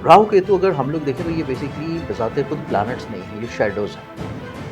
راہو کیتو اگر ہم لوگ دیکھیں تو یہ بیسیکلی بذات خود پلانٹس نہیں ہیں، یہ شیڈوز ہیں۔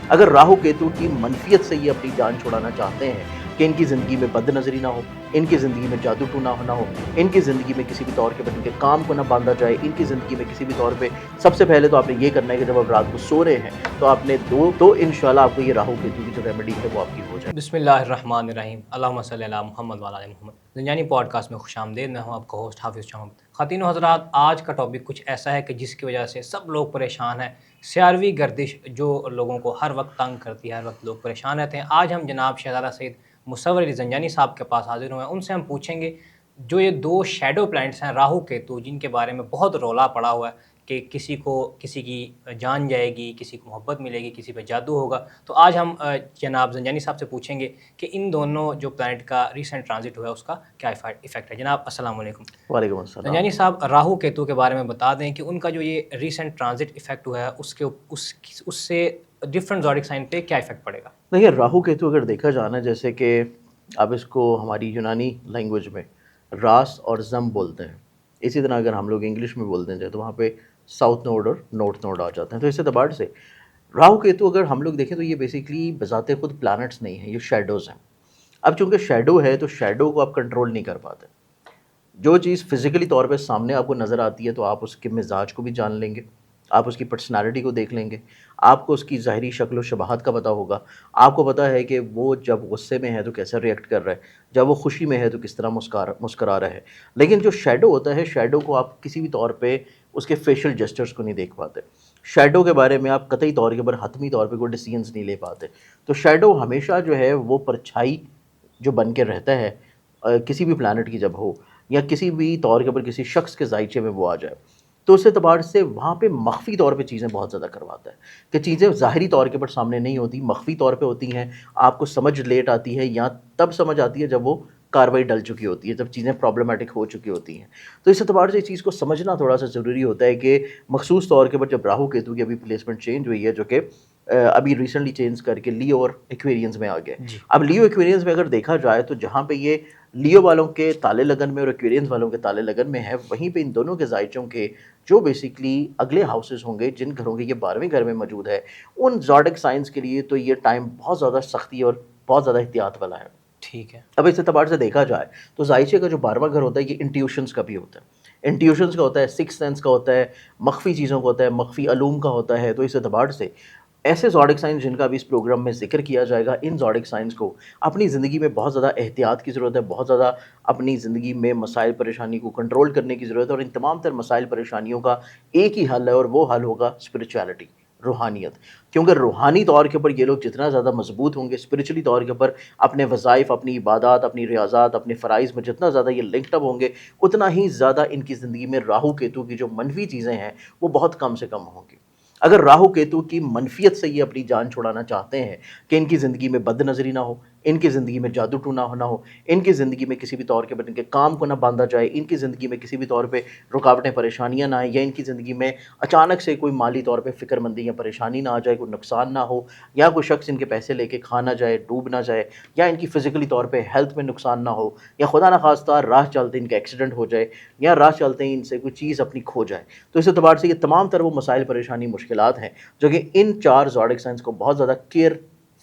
اگر راہو کیتو کی منفیت سے یہ اپنی جان چھڑانا چاہتے ہیں کہ ان کی زندگی میں بد نظری نہ ہو، ان کی زندگی میں جادو ٹونا نہ ہو، ان کی زندگی میں کسی بھی طور کے ان کے کام کو نہ باندھا جائے، ان کی زندگی میں کسی بھی طور پہ سب سے پہلے تو آپ نے یہ کرنا ہے کہ جب آپ رات کو سو رہے ہیں تو آپ نے تو انشاءاللہ آپ کو یہ راہو کیتو کی جو ریمیڈی ہے وہ آپ کی ہو جائے۔ بسم اللہ الرحمن الرحیم، اللہم صلی علی محمد وعلی آل محمد۔ زنجانی پوڈ کاسٹ میں خوش آمدید، میں ہوں آپ کا ہوسٹ حافظ چاہم۔ خواتین و حضرات، آج کا ٹاپک کچھ ایسا ہے کہ جس کی وجہ سے سب لوگ پریشان ہیں، سیاروی گردش جو لوگوں کو ہر وقت تنگ کرتی ہے، ہر وقت لوگ پریشان رہتے ہیں۔ آج ہم جناب شہزادہ سید مصور علی زنجانی صاحب کے پاس حاضر ہوئے ہیں، ان سے ہم پوچھیں گے جو یہ دو شیڈو پلانٹس ہیں راہو کیتو، جن کے بارے میں بہت رولا پڑا ہوا ہے کہ کسی کو کسی کی جان جائے گی، کسی کو محبت ملے گی، کسی پہ جادو ہوگا، تو آج ہم جناب زنجانی صاحب سے پوچھیں گے کہ ان دونوں جو پلانٹ کا ریسنٹ ٹرانزٹ ہوا ہے اس کا کیا ایفیکٹ ہے۔ جناب السلام علیکم۔ وعلیکم السلام۔ زنجانی صاحب، راہو کیتو کے بارے میں بتا دیں کہ ان کا جو یہ ریسنٹ ٹرانزٹ ایفیکٹ ہوا ہے اس سے ڈفرنٹ زوڈک سائن پہ کیا ایفیکٹ پڑے گا؟ دیکھیے، راہو کیتو اگر دیکھا جانا، جیسے کہ اب اس کو ہماری یونانی لینگویج میں راس اور زم بولتے ہیں، اسی طرح اگر ہم لوگ انگلش میں بولتے ہیں تو وہاں پہ ساؤتھ نوڈ اور نارتھ نوڈ آ جاتے ہیں۔ تو اس اعتبار سے راہو کیتو اگر ہم لوگ دیکھیں تو یہ بیسیکلی بذات خود پلانٹس نہیں ہیں، یہ شیڈوز ہیں۔ اب چونکہ شیڈو ہے تو شیڈو کو آپ کنٹرول نہیں کر پاتے۔ جو چیز فزیکلی طور پہ سامنے آپ کو نظر آتی ہے تو آپ اس کے مزاج کو بھی جان لیں گے، آپ اس کی پرسنالٹی کو دیکھ لیں گے، آپ کو اس کی ظاہری شکل و شباہت کا پتہ ہوگا، آپ کو پتہ ہے کہ وہ جب غصے میں ہے تو کیسا ریئیکٹ کر رہا ہے، جب وہ خوشی میں ہے تو کس طرح مسکرا رہا ہے۔ لیکن جو شیڈو ہوتا ہے، شیڈو کو آپ کسی بھی طور پہ اس کے فیشل جسچرز کو نہیں دیکھ پاتے، شیڈو کے بارے میں آپ قطعی طور کے اوپر حتمی طور پہ کوئی ڈیسیژنز نہیں لے پاتے۔ تو شیڈو ہمیشہ جو ہے وہ پرچھائی جو بن کے رہتا ہے کسی بھی پلانٹ کی جب ہو یا کسی بھی طور کے اوپر کسی شخص کے ذائچے میں وہ آ جائے، تو اس اعتبار سے وہاں پہ مخفی طور پہ چیزیں بہت زیادہ کرواتا ہے کہ چیزیں ظاہری طور کے اوپر سامنے نہیں ہوتی، مخفی طور پہ ہوتی ہیں، آپ کو سمجھ لیٹ آتی ہے یا تب سمجھ آتی ہے جب وہ کاروائی ڈل چکی ہوتی ہے، جب چیزیں پرابلمٹک ہو چکی ہوتی ہیں۔ تو اس اعتبار سے اس چیز کو سمجھنا تھوڑا سا ضروری ہوتا ہے کہ مخصوص طور کے اوپر جب راہو کیتو کی ابھی پلیسمنٹ چینج ہوئی ہے، جو کہ ابھی ریسنٹلی چینج کر کے لیو اور ایکویرینز میں آ گئے۔ اب لیو ایکویرینز میں اگر دیکھا جائے تو جہاں پہ یہ لیو والوں کے تالے لگن میں اور ایکویرینز والوں کے تالے لگن میں ہے، وہیں پہ ان دونوں کے ذائچوں کے جو بیسیکلی اگلے ہاؤسز ہوں گے، جن گھروں کے یہ 12ویں گھر میں موجود ہے، ان زوڈک سائنس کے لیے تو یہ ٹائم بہت زیادہ سختی اور بہت زیادہ احتیاط والا ہے۔ ٹھیک ہے۔ اب اس اعتبار سے دیکھا جائے تو ذائچے کا جو 12واں گھر ہوتا ہے یہ انٹیوشنز کا بھی ہوتا ہے، انٹیوشنز کا ہوتا ہے، سکس سینس کا ہوتا ہے، مخفی چیزوں کا ہوتا ہے، مخفی علوم کا ہوتا ہے۔ تو اس اعتبار سے ایسے زوڈک سائنس جن کا بھی اس پروگرام میں ذکر کیا جائے گا، ان زوڈک سائنس کو اپنی زندگی میں بہت زیادہ احتیاط کی ضرورت ہے، بہت زیادہ اپنی زندگی میں مسائل پریشانی کو کنٹرول کرنے کی ضرورت ہے، اور ان تمام تر مسائل پریشانیوں کا ایک ہی حل ہے اور وہ حل ہوگا اسپرچویلٹی، روحانیت۔ کیونکہ روحانی طور کے اوپر یہ لوگ جتنا زیادہ مضبوط ہوں گے، اسپرچولی طور کے اوپر اپنے وظائف، اپنی عبادات، اپنی ریاضات، اپنے فرائض میں جتنا زیادہ یہ لنکڈ اپ ہوں گے، اتنا ہی زیادہ ان کی زندگی میں راہو کیتو کی جو منفی چیزیں ہیں وہ بہت کم سے کم ہوں گی۔ اگر راہو کیتو کی منفیت سے یہ اپنی جان چھڑانا چاہتے ہیں کہ ان کی زندگی میں بد نظری نہ ہو، ان کی زندگی میں جادو ٹونا نہ ہو، ان کی زندگی میں کسی بھی طور کے ان کے کام کو نہ باندھا جائے، ان کی زندگی میں کسی بھی طور پہ رکاوٹیں پریشانیاں نہ آئیں، یا ان کی زندگی میں اچانک سے کوئی مالی طور پہ فکر مندی یا پریشانی نہ آ جائے، کوئی نقصان نہ ہو، یا کوئی شخص ان کے پیسے لے کے کھا نہ جائے، ڈوب نہ جائے، یا ان کی فزیکلی طور پہ ہیلتھ میں نقصان نہ ہو، یا خدا نخواستہ راہ چلتے ان کا ایکسیڈنٹ ہو جائے، یا راہ چلتے ہی ان سے کوئی چیز اپنی کھو جائے۔ تو اس اعتبار سے یہ تمام تر وہ مسائل پریشانی مشکلات ہیں جو کہ ان چار زوڈک سائنس کو بہت زیادہ کیئر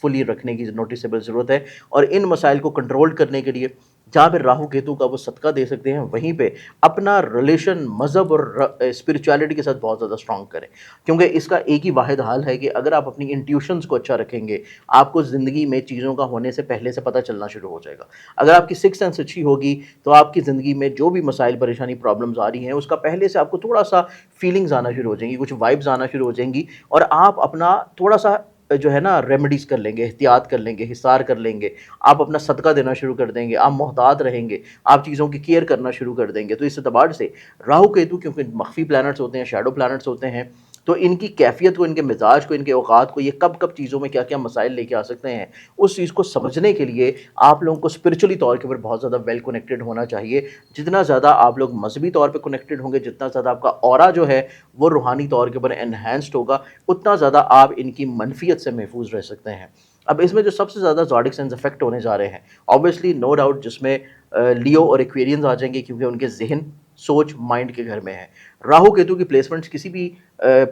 فلی رکھنے کی نوٹیسیبل ضرورت ہے، اور ان مسائل کو کنٹرول کرنے کے لیے جہاں پہ راہو کیتو کا وہ صدقہ دے سکتے ہیں، وہیں پہ اپنا ریلیشن مذہب اور اسپرچویلٹی کے ساتھ بہت زیادہ اسٹرانگ کریں، کیونکہ اس کا ایک ہی واحد حال ہے کہ اگر آپ اپنی انٹیوشنز کو اچھا رکھیں گے، آپ کو زندگی میں چیزوں کا ہونے سے پہلے سے پتہ چلنا شروع ہو جائے گا۔ اگر آپ کی سکس سینس اچھی ہوگی تو آپ کی زندگی میں جو بھی مسائل پریشانی پرابلمز آ رہی ہیں، اس کا پہلے سے آپ کو تھوڑا سا فیلنگز آنا شروع ہو جائیں گی، کچھ وائبز آنا شروع ہو جائیں گی، اور آپ اپنا تھوڑا سا جو ہے نا ریمیڈیز کر لیں گے، احتیاط کر لیں گے، حصار کر لیں گے، آپ اپنا صدقہ دینا شروع کر دیں گے، آپ محتاط رہیں گے، آپ چیزوں کی کیئر کرنا شروع کر دیں گے۔ تو اس اعتبار سے راہو کیتو کیونکہ مخفی پلانٹس ہوتے ہیں، شیڈو پلانٹس ہوتے ہیں، تو ان کی کیفیت کو، ان کے مزاج کو، ان کے اوقات کو، یہ کب کب چیزوں میں کیا کیا مسائل لے کے آ سکتے ہیں، اس چیز کو سمجھنے کے لیے آپ لوگوں کو اسپرچولی طور کے اوپر بہت زیادہ ویل کنیکٹڈ ہونا چاہیے۔ جتنا زیادہ آپ لوگ مذہبی طور پہ کنیکٹڈ ہوں گے، جتنا زیادہ آپ کا اورا جو ہے وہ روحانی طور کے اوپر انہینسڈ ہوگا، اتنا زیادہ آپ ان کی منفیت سے محفوظ رہ سکتے ہیں۔ اب اس میں جو سب سے زیادہ زوڈک سائنس افیکٹ ہونے جا رہے ہیں، obviously نو ڈاؤٹ جس میں لیو اور ایکویرینز آ جائیں گے، کیونکہ ان کے ذہن، سوچ مائنڈ کے گھر میں ہے۔ راہو کیتو کی پلیسمنٹس کسی بھی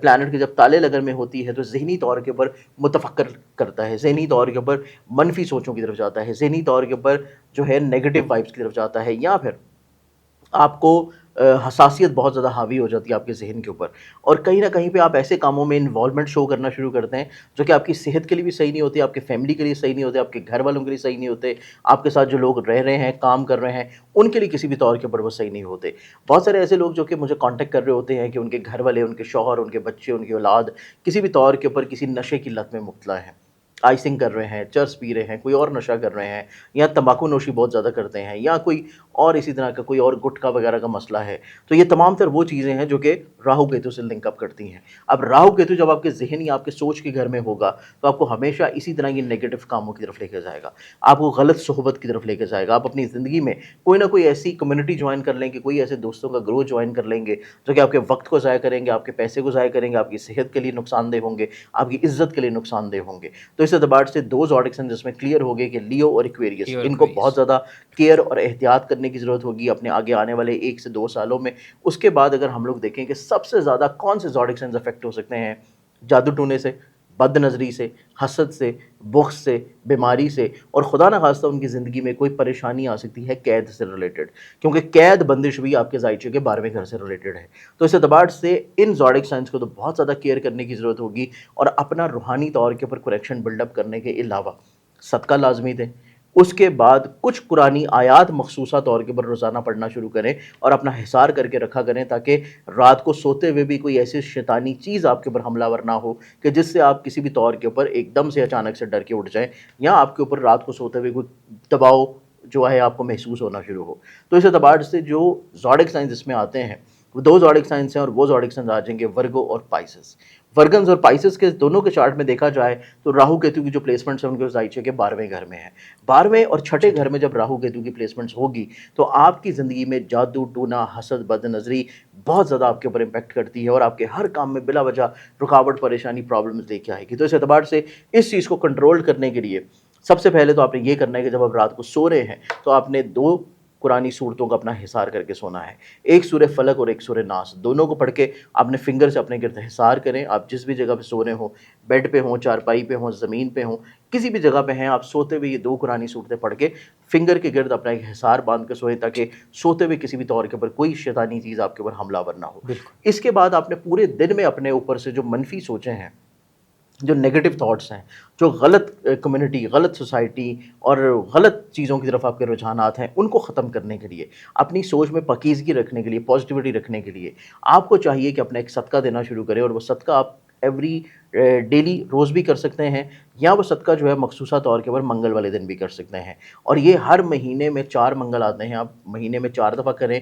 پلانٹ کے جب تالے لگن میں ہوتی ہے تو ذہنی طور کے اوپر متفکر کرتا ہے، ذہنی طور کے اوپر منفی سوچوں کی طرف جاتا ہے، ذہنی طور کے اوپر جو ہے نیگیٹو وائبس کی طرف جاتا ہے، یا پھر آپ کو حساسیت بہت زیادہ حاوی ہو جاتی ہے آپ کے ذہن کے اوپر، اور کہیں نہ کہیں پہ آپ ایسے کاموں میں انوالومنٹ شو کرنا شروع کرتے ہیں جو کہ آپ کی صحت کے لیے بھی صحیح نہیں ہوتے، آپ کے فیملی کے لیے صحیح نہیں ہوتے، آپ کے گھر والوں کے لیے صحیح نہیں ہوتے، آپ کے ساتھ جو لوگ رہ رہے ہیں کام کر رہے ہیں ان کے لیے کسی بھی طور کے اوپر وہ صحیح نہیں ہوتے۔ بہت سارے ایسے لوگ جو کہ مجھے کانٹیکٹ کر رہے ہوتے ہیں کہ ان کے گھر والے، ان کے شوہر، ان کے بچے، ان کی اولاد کسی بھی طور کے اوپر کسی نشے کی لت میں مبتلا ہیں، آئسنگ کر رہے ہیں، چرس پی رہے ہیں، کوئی اور نشہ کر رہے ہیں، یا تمباکو نوشی بہت زیادہ کرتے ہیں، یا کوئی اور اسی طرح کا کوئی اور گٹکا وغیرہ کا مسئلہ ہے۔ تو یہ تمام تر وہ چیزیں ہیں جو کہ راہو کیتو سے لنک اپ کرتی ہیں۔ اب راہو کیتو جب آپ کے ذہن یا آپ کے سوچ کے گھر میں ہوگا تو آپ کو ہمیشہ اسی طرح کی نیگیٹو کاموں کی طرف لے کے جائے گا، آپ کو غلط صحبت کی طرف لے کے جائے گا۔ آپ اپنی زندگی میں کوئی نہ کوئی ایسی کمیونٹی جوائن کر لیں گے، کوئی ایسے دوستوں کا گروہ جوائن کر لیں گے جو کہ آپ کے وقت کو ضائع کریں گے، آپ کے پیسے کو ضائع کریں گے، آپ کی صحت کے لیے نقصان دہ ہوں گے، آپ کی عزت کے لیے نقصان دہ ہوں گے۔ تو اس اعتبار سے دو زوڈک سائن جس میں کلیئر ہو گئے کہ لیو اور ایکویریس، اور ان کو کوئیز بہت زیادہ کیئر اور احتیاط کرنے کی ضرورت ہوگی اپنے آگے آنے والے 1 سے 2 سالوں میں۔ اس کے بعد اگر ہم لوگ دیکھیں کہ سب سے زیادہ کون سے زوڈک سائنز افیکٹ ہو سکتے ہیں، جادو ٹونے سے، بد نظری سے، حسد سے، بخس سے، بیماری سے، اور خدا نہ خواستہ ان کی زندگی میں کوئی پریشانی آ سکتی ہے قید سے ریلیٹڈ، کیونکہ قید بندش بھی آپ کے ذائچے کے 12ویں گھر سے ریلیٹڈ ہے۔ تو اس اعتبار سے ان زوڈک سائنس کو تو بہت زیادہ کیئر کرنے کی ضرورت ہوگی، اور اپنا روحانی طور کے اوپر کریکشن بلڈ اپ کرنے کے علاوہ صدقہ لازمی دیں۔ اس کے بعد کچھ قرآنی آیات مخصوصہ طور کے اوپر روزانہ پڑھنا شروع کریں اور اپنا حصار کر کے رکھا کریں، تاکہ رات کو سوتے ہوئے بھی کوئی ایسی شیطانی چیز آپ کے اوپر حملہ ور نہ ہو کہ جس سے آپ کسی بھی طور کے اوپر ایک دم سے اچانک سے ڈر کے اٹھ جائیں، یا آپ کے اوپر رات کو سوتے ہوئے کوئی دباؤ جو ہے آپ کو محسوس ہونا شروع ہو۔ تو اس اعتبار سے جو زوڈک سائنس اس میں آتے ہیں وہ 2 زوڈک سائنس ہیں، اور وہ زوڈک سائنس آ جائیں گے ورگو اور پائسس۔ ورگنز اور پائسس کے دونوں کے چارٹ میں دیکھا جائے تو راہو کیتو کی جو پلیسمنٹس ہیں ان کے ذائچے کے 12ویں گھر میں ہیں۔ 12ویں اور 6ٹھے گھر میں جب راہو کیتو کی پلیسمنٹس ہوگی تو آپ کی زندگی میں جادو ٹونا، حسد، بد نظری بہت زیادہ آپ کے اوپر امپیکٹ کرتی ہے، اور آپ کے ہر کام میں بلا وجہ رکاوٹ، پریشانی، پرابلمز لے کے آئے گی۔ تو اس اعتبار سے اس چیز کو کنٹرول کرنے کے لیے سب سے پہلے تو آپ نے یہ کرنا ہے کہ جب آپ رات کو سو رہے ہیں تو آپ نے 2 قرآنی صورتوں کا اپنا حصار کر کے سونا ہے، ایک سورہ فلق اور ایک سورہ ناس، دونوں کو پڑھ کے آپ نے فنگر سے اپنے گرد حصار کریں۔ آپ جس بھی جگہ پہ سو رہے ہوں، بیڈ پہ ہوں، چارپائی پہ ہوں، زمین پہ ہوں، کسی بھی جگہ پہ ہیں، آپ سوتے ہوئے یہ 2 قرآنی صورتیں پڑھ کے فنگر کے گرد اپنا ایک حصار باندھ کے سوئیں، تاکہ سوتے ہوئے کسی بھی طور کے اوپر کوئی شیطانی چیز آپ کے اوپر حملہ ور نہ ہو۔ بالکل اس کے بعد آپ نے پورے دن میں اپنے اوپر سے جو منفی سوچیں ہیں، جو نیگیٹو تھاٹس ہیں، جو غلط کمیونٹی، غلط سوسائٹی اور غلط چیزوں کی طرف آپ کے رجحانات ہیں، ان کو ختم کرنے کے لیے، اپنی سوچ میں پاکیزگی رکھنے کے لیے، پازیٹیوٹی رکھنے کے لیے آپ کو چاہیے کہ اپنا ایک صدقہ دینا شروع کریں، اور وہ صدقہ آپ ایوری ڈیلی روز بھی کر سکتے ہیں، یا وہ صدقہ جو ہے مخصوصہ طور کے اوپر منگل والے دن بھی کر سکتے ہیں، اور یہ ہر مہینے میں 4 منگل آتے ہیں، آپ مہینے میں 4 دفعہ کریں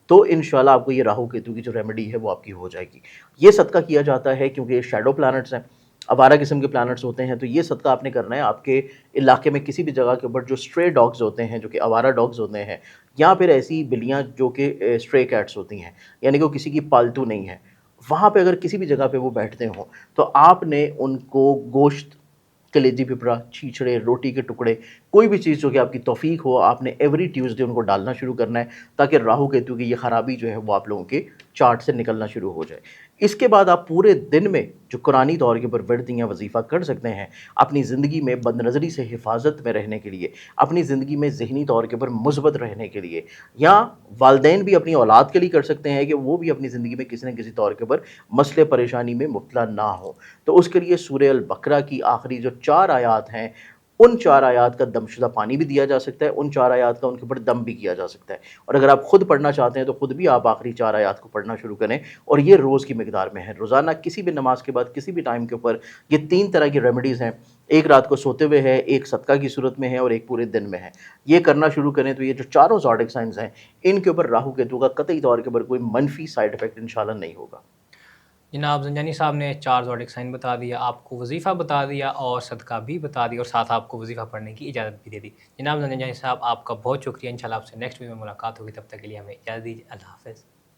تو انشاءاللہ آپ کو یہ راہو کیتو کی جو ریمیڈی ہے وہ آپ کی ہو جائے گی۔ یہ صدقہ کیا جاتا ہے کیونکہ یہ شیڈو پلانٹس ہیں، آوارہ قسم کے پلانٹس ہوتے ہیں، تو یہ صدقہ آپ نے کرنا ہے آپ کے علاقے میں کسی بھی جگہ کے اوپر جو اسٹرے ڈاگز ہوتے ہیں، جو کہ آوارہ ڈاگز ہوتے ہیں، یا پھر ایسی بلیاں جو کہ اسٹرے کیٹس ہوتی ہیں، یعنی کہ وہ کسی کی پالتو نہیں ہے، وہاں پہ اگر کسی بھی جگہ پہ وہ بیٹھتے ہوں تو آپ نے ان کو گوشت، کلیجی پپڑا، چھیچڑے، روٹی کے ٹکڑے، کوئی بھی چیز جو کہ آپ کی توفیق ہو، آپ نے ایوری ٹیوزڈے ان کو ڈالنا شروع کرنا ہے، تاکہ راہو کیتو کی یہ خرابی جو ہے وہ آپ لوگوں کے چارٹ سے نکلنا شروع ہو جائے۔ اس کے بعد آپ پورے دن میں جو قرآنی طور کے اوپر ورد یا وظیفہ کر سکتے ہیں اپنی زندگی میں بد نظری سے حفاظت میں رہنے کے لیے، اپنی زندگی میں ذہنی طور کے اوپر مثبت رہنے کے لیے، یا والدین بھی اپنی اولاد کے لیے کر سکتے ہیں کہ وہ بھی اپنی زندگی میں کسی نہ کسی طور کے اوپر مسئلے پریشانی میں مبتلا نہ ہو، تو اس کے لیے سورہ البقرہ کی آخری جو 4 آیات ہیں، ان 4 آیات کا دم شدہ پانی بھی دیا جا سکتا ہے، ان 4 آیات کا ان کے اوپر دم بھی کیا جا سکتا ہے، اور اگر آپ خود پڑھنا چاہتے ہیں تو خود بھی آپ آخری 4 آیات کو پڑھنا شروع کریں، اور یہ روز کی مقدار میں ہے۔ روزانہ کسی بھی نماز کے بعد کسی بھی ٹائم کے اوپر یہ 3 طرح کی ریمیڈیز ہیں، ایک رات کو سوتے ہوئے ہے، ایک صدقہ کی صورت میں ہے، اور ایک پورے دن میں ہے، یہ کرنا شروع کریں تو یہ جو چاروں زوڈک سائنز ہیں ان کے اوپر راہو کیتو کا قطعی طور کے اوپر کوئی منفی سائیڈ افیکٹ انشاءاللہ نہیں ہوگا۔ جناب زنجانی صاحب نے 4 زوڈک سائن بتا دیا، آپ کو وظیفہ بتا دیا اور صدقہ بھی بتا دیا، اور ساتھ آپ کو وظیفہ پڑھنے کی اجازت بھی دے دی۔ جناب زنجانی صاحب آپ کا بہت شکریہ، انشاءاللہ آپ سے نیکسٹ ویڈیو میں ملاقات ہوگی، تب تک کے لیے ہمیں اجازت دیجیے، اللہ حافظ۔